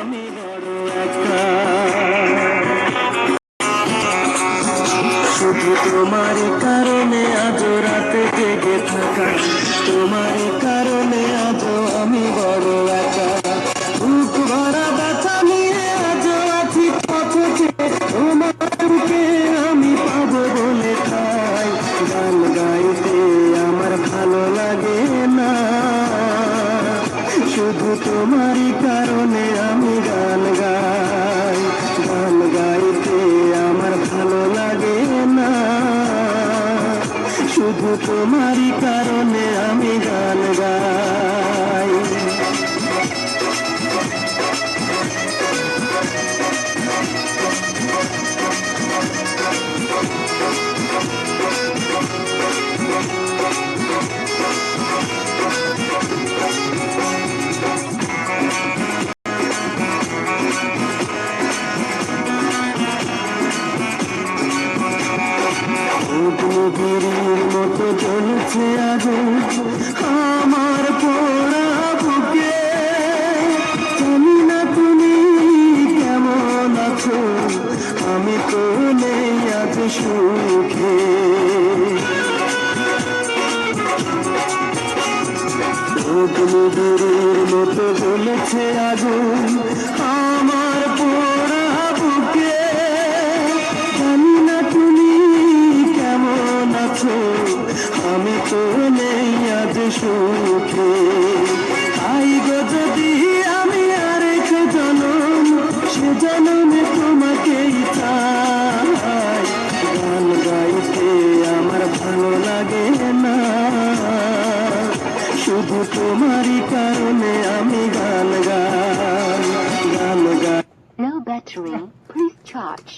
আমি বড় একা, শুধু তোমার কারণে আজ রাতে জেগে থাকা, তোমার কারণে আজ আমি বড় একা। বুক ভরা ব্যথা নিয়ে আজ আছি পথে, তোমাকে আমি পাবো বলে তাই গান গাইতে আমার ভালো লাগে না, শুধু তোমারই কারণে আমি গান গাই। গান গাইতে আমার ভালো লাগে না, শুধু তোমারই কারণে আমি গান গাই। অগ্নিগিরির মতো জ্বলছে আগুন আমার পোড়া বুকে, জানি না তুমি কেমন আছো, আমি তো নেই আজ সুখে। অগ্নিগিরির মতো জ্বলছে আগুন আমার পোড়া বুকে, জানি না তুমি কেমন আছো, আমি তো নেই আজ সুখে। তাই গো যদি আমি আরেক জনম, সে জনমে তোমাকেই চাই। গান গাইতে আমার ভালো লাগে না, শুধু তোমারই কারণে আমি গান গাই। গান গাই। No battery, please charge.